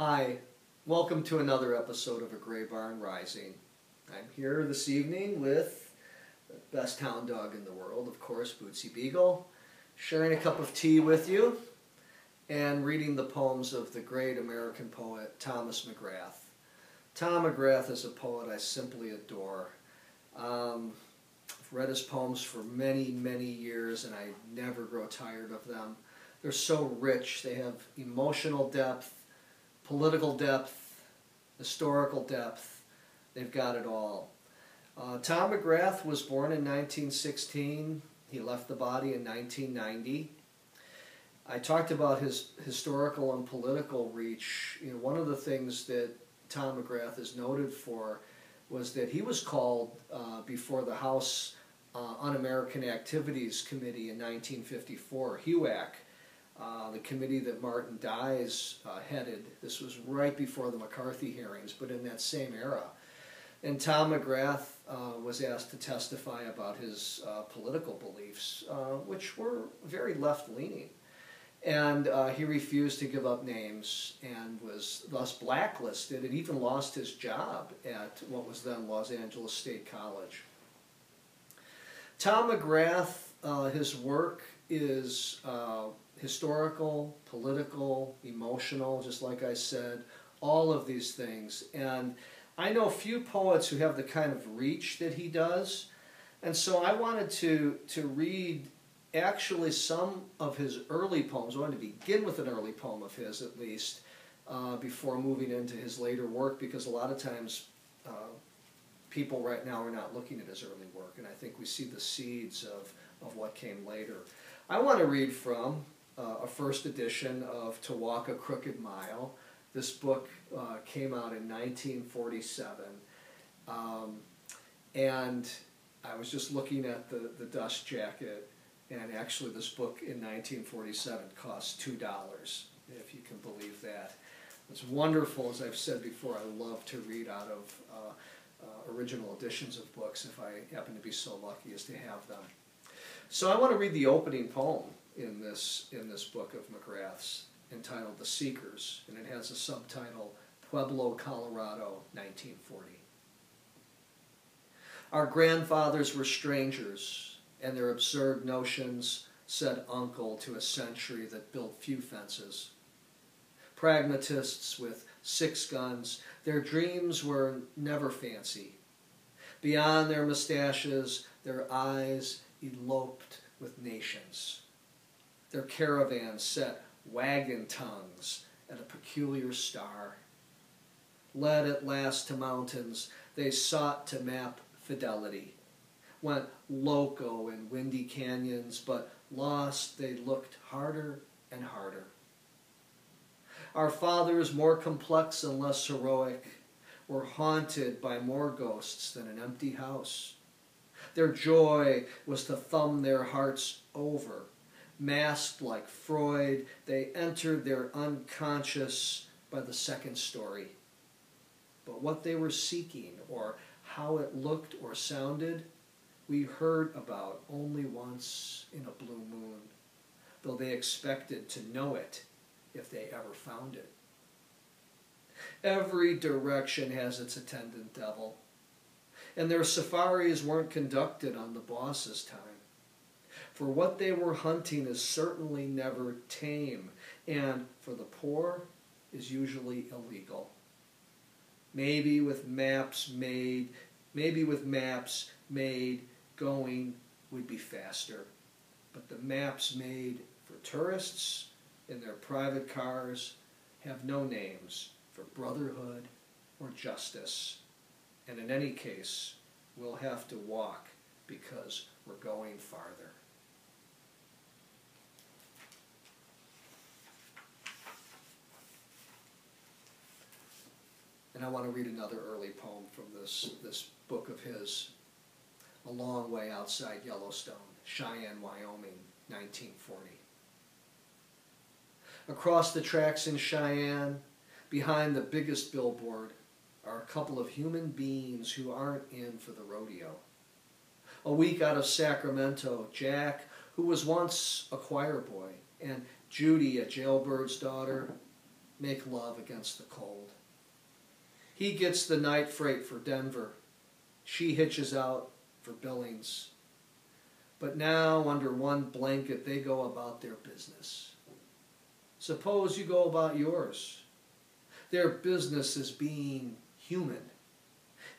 Hi, welcome to another episode of A Gray Barn Rising. I'm here this evening with the best hound dog in the world, of course, Bootsy Beagle, sharing a cup of tea with you and reading the poems of the great American poet Thomas McGrath. Tom McGrath is a poet I simply adore. I've read his poems for many, many years and I never grow tired of them. They're so rich. They have emotional depth, political depth, historical depth. They've got it all. Tom McGrath was born in 1916. He left the body in 1990. I talked about his historical and political reach. You know, one of the things that Tom McGrath is noted for was that he was called before the House Un-American Activities Committee in 1954, HUAC. The committee that Martin Dies headed. This was right before the McCarthy hearings, but in that same era. And Tom McGrath was asked to testify about his political beliefs, which were very left-leaning. And he refused to give up names and was thus blacklisted and even lost his job at what was then Los Angeles State College. Tom McGrath, his work is historical, political, emotional, just like I said, all of these things. And I know few poets who have the kind of reach that he does. And so I wanted to read actually some of his early poems. I wanted to begin with an early poem of his, at least, before moving into his later work, because a lot of times people right now are not looking at his early work, and I think we see the seeds of what came later. I want to read from a first edition of To Walk a Crooked Mile. This book came out in 1947, and I was just looking at the dust jacket, and actually this book in 1947 cost $2, if you can believe that. It's wonderful, as I've said before, I love to read out of original editions of books if I happen to be so lucky as to have them. So I want to read the opening poem in this book of McGrath's, entitled The Seekers, and it has a subtitle, Pueblo, Colorado, 1940. Our grandfathers were strangers, and their absurd notions said uncle to a century that built few fences. Pragmatists with 6 guns, their dreams were never fancy. Beyond their mustaches, their eyes eloped with nations. Their caravans set wagon tongues at a peculiar star. Led at last to mountains, they sought to map fidelity. Went loco in windy canyons, but lost they looked harder and harder. Our fathers, more complex and less heroic, were haunted by more ghosts than an empty house. Their joy was to thumb their hearts over. Masked like Freud, they entered their unconscious by the second story. But what they were seeking, or how it looked or sounded, we heard about only once in a blue moon, though they expected to know it if they ever found it. Every direction has its attendant devil, and their safaris weren't conducted on the boss's time. For what they were hunting is certainly never tame, and for the poor is usually illegal. Maybe with maps made, going would be faster. But the maps made for tourists in their private cars have no names for brotherhood or justice. And in any case, we'll have to walk because we're going farther. And I want to read another early poem from this book of his, A Long Way Outside Yellowstone, Cheyenne, Wyoming, 1940. Across the tracks in Cheyenne, behind the biggest billboard, are a couple of human beings who aren't in for the rodeo. A week out of Sacramento, Jack, who was once a choir boy, and Judy, a jailbird's daughter, make love against the cold. He gets the night freight for Denver. She hitches out for Billings. But now, under one blanket, they go about their business. Suppose you go about yours. Their business is being human.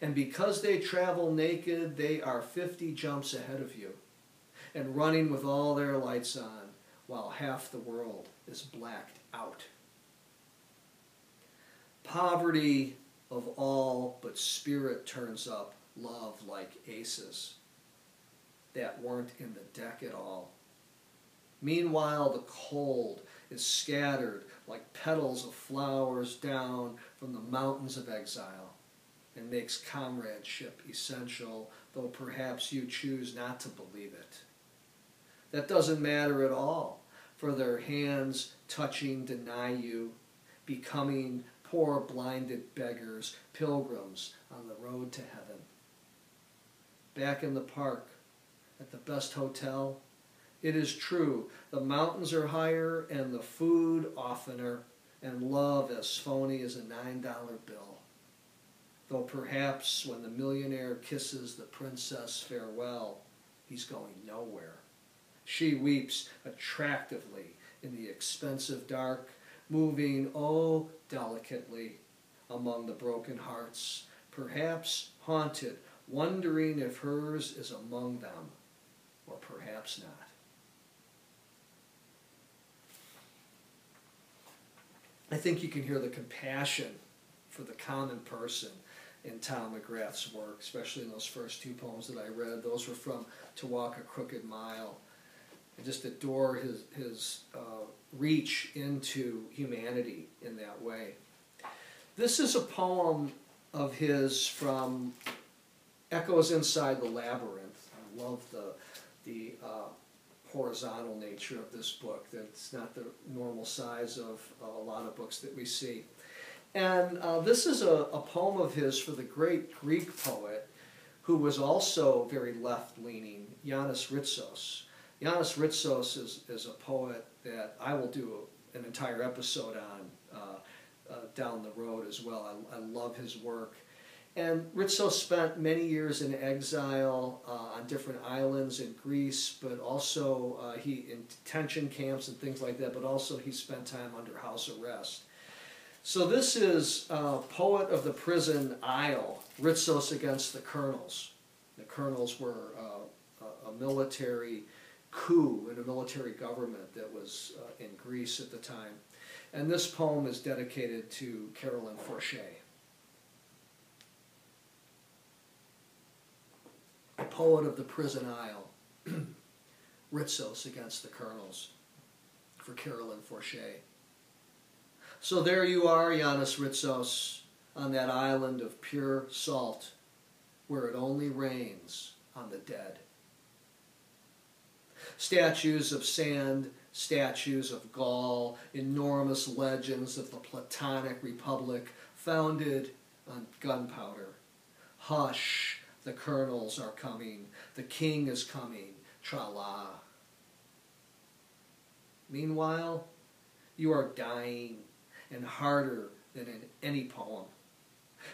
And because they travel naked, they are 50 jumps ahead of you and running with all their lights on while half the world is blacked out. Poverty of all but spirit turns up love like aces that weren't in the deck at all. Meanwhile, the cold is scattered like petals of flowers down from the mountains of exile and makes comradeship essential, though perhaps you choose not to believe it. That doesn't matter at all, for their hands touching deny you, becoming poor blinded beggars, pilgrims on the road to heaven. Back in the park, at the best hotel, it is true, the mountains are higher and the food oftener, and love as phony as a $9 bill. Though perhaps when the millionaire kisses the princess farewell, he's going nowhere. She weeps attractively in the expensive dark, moving, oh, delicately among the broken hearts, perhaps haunted, wondering if hers is among them, or perhaps not. I think you can hear the compassion for the common person in Tom McGrath's work, especially in those first two poems that I read. Those were from To Walk a Crooked Mile. I just adore his reach into humanity in that way. This is a poem of his from Echoes Inside the Labyrinth. I love the horizontal nature of this book. That's not the normal size of a lot of books that we see. And this is a poem of his for the great Greek poet who was also very left-leaning, Yannis Ritsos. Yannis Ritsos is a poet that I will do an entire episode on down the road as well. I love his work. And Ritsos spent many years in exile on different islands in Greece, but also he in detention camps and things like that, but also he spent time under house arrest. So this is Poet of the Prison Isle, Ritsos against the Colonels. The Colonels were a military coup in a military government that was in Greece at the time. And this poem is dedicated to Carolyn Forshey. Poet of the Prison Isle, Ritsos against the Colonels, for Carolyn Forshey. So there you are, Yannis Ritsos, on that island of pure salt, where it only rains on the dead. Statues of sand, statues of Gaul, enormous legends of the Platonic Republic founded on gunpowder. Hush! The colonels are coming. The king is coming. Tra-la. Meanwhile, you are dying, and harder than in any poem.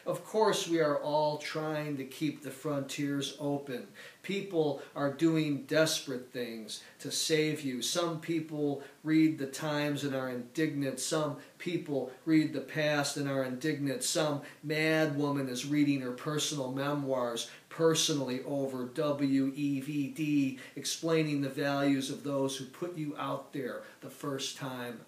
Of course, we are all trying to keep the frontiers open. People are doing desperate things to save you. Some people read the Times and are indignant. Some people read the past and are indignant. Some mad woman is reading her personal memoirs personally over WEVD, explaining the values of those who put you out there the first time.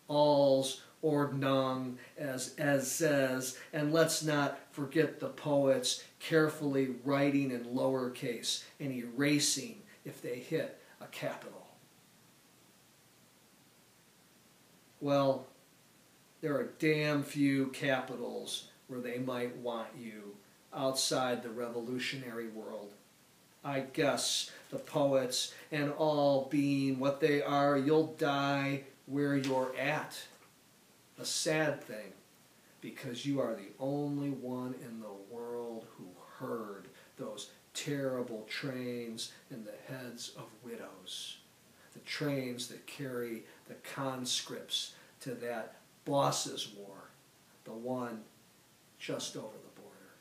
All's or none, as says, and let's not forget the poets carefully writing in lowercase and erasing if they hit a capital. Well, there are damn few capitals where they might want you outside the revolutionary world. I guess the poets and all being what they are, you'll die where you're at. A sad thing, because you are the only one in the world who heard those terrible trains in the heads of widows, the trains that carry the conscripts to that Boss's War, the one just over the border.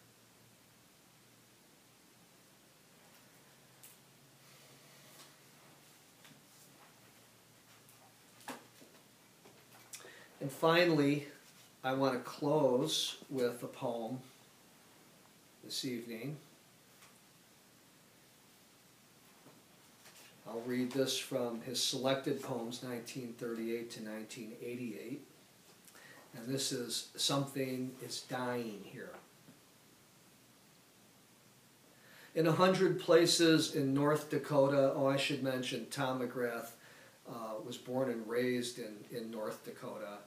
And finally, I want to close with a poem this evening. I'll read this from his selected poems, 1938 to 1988. And this is Something is Dying Here. In 100 places in North Dakota, I should mention Tom McGrath was born and raised in North Dakota.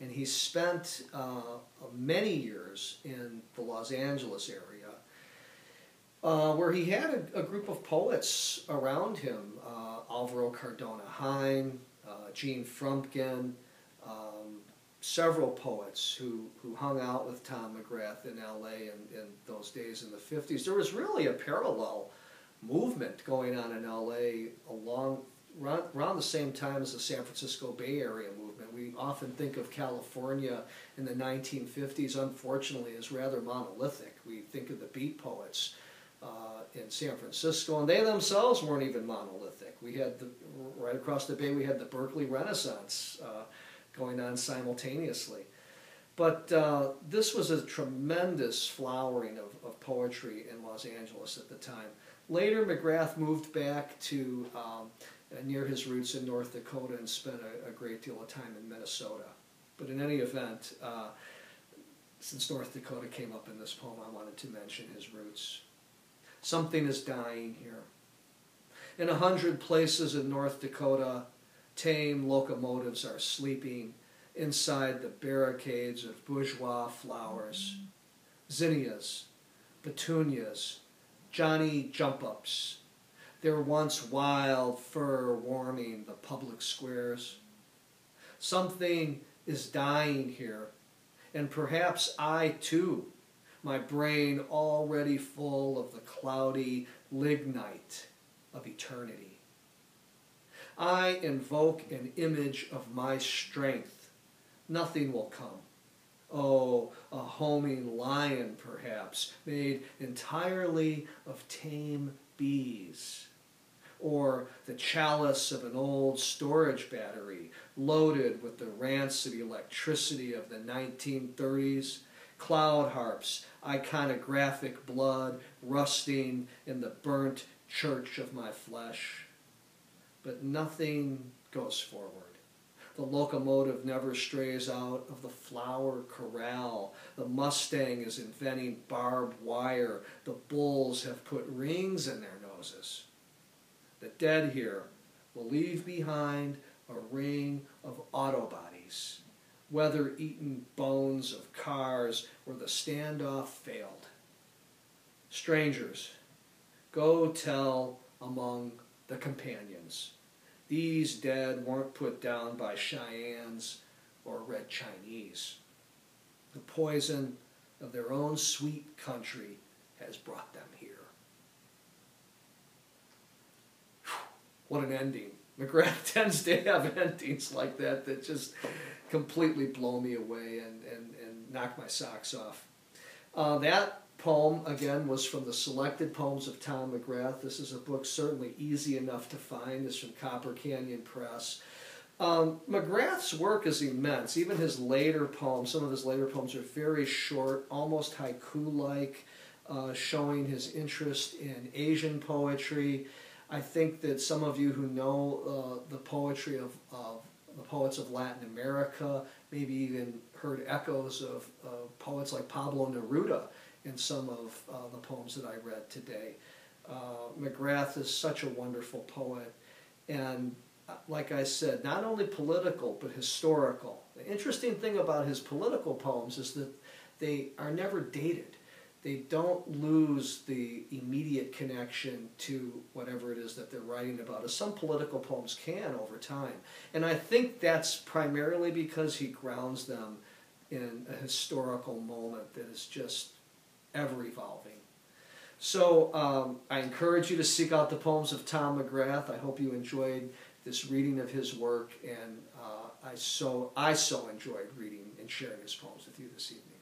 And he spent many years in the Los Angeles area, where he had a group of poets around him, Alvaro Cardona Hine, Gene Frumpkin, several poets who hung out with Tom McGrath in L.A. in those days in the 50s. There was really a parallel movement going on in L.A. around the same time as the San Francisco Bay Area movement. We often think of California in the 1950s, unfortunately, as rather monolithic. We think of the beat poets in San Francisco, and they themselves weren't even monolithic. We had right across the bay, we had the Berkeley Renaissance going on simultaneously. But this was a tremendous flowering of poetry in Los Angeles at the time. Later, McGrath moved back to near his roots in North Dakota and spent a great deal of time in Minnesota. But in any event, since North Dakota came up in this poem, I wanted to mention his roots. Something is dying here. In 100 places in North Dakota, tame locomotives are sleeping inside the barricades of bourgeois flowers, zinnias, petunias, Johnny jump-ups, their once wild fur warming the public squares. Something is dying here, and perhaps I too, my brain already full of the cloudy lignite of eternity. I invoke an image of my strength. Nothing will come. Oh, a homing lion, perhaps, made entirely of tame bees. Or the chalice of an old storage battery, loaded with the rancid electricity of the 1930s. Cloud harps, iconographic blood rusting in the burnt church of my flesh. But nothing goes forward. The locomotive never strays out of the flower corral. The Mustang is inventing barbed wire. The bulls have put rings in their noses. The dead here will leave behind a ring of auto bodies, weather-eaten bones of cars where the standoff failed. Strangers, go tell among the companions. These dead weren't put down by Cheyennes or Red Chinese. The poison of their own sweet country has brought them here. What an ending. McGrath tends to have endings like that that just completely blow me away and knock my socks off. That poem, again, was from the Selected Poems of Tom McGrath. This is a book certainly easy enough to find. It's from Copper Canyon Press. McGrath's work is immense. Even his later poems, some of his later poems are very short, almost haiku-like, showing his interest in Asian poetry. I think that some of you who know the poetry of the poets of Latin America maybe even heard echoes of poets like Pablo Neruda in some of the poems that I read today. McGrath is such a wonderful poet, and like I said, not only political but historical. The interesting thing about his political poems is that they are never dated. They don't lose the immediate connection to whatever it is that they're writing about, as some political poems can over time. And I think that's primarily because he grounds them in a historical moment that is just ever evolving. So I encourage you to seek out the poems of Tom McGrath. I hope you enjoyed this reading of his work, and I so enjoyed reading and sharing his poems with you this evening.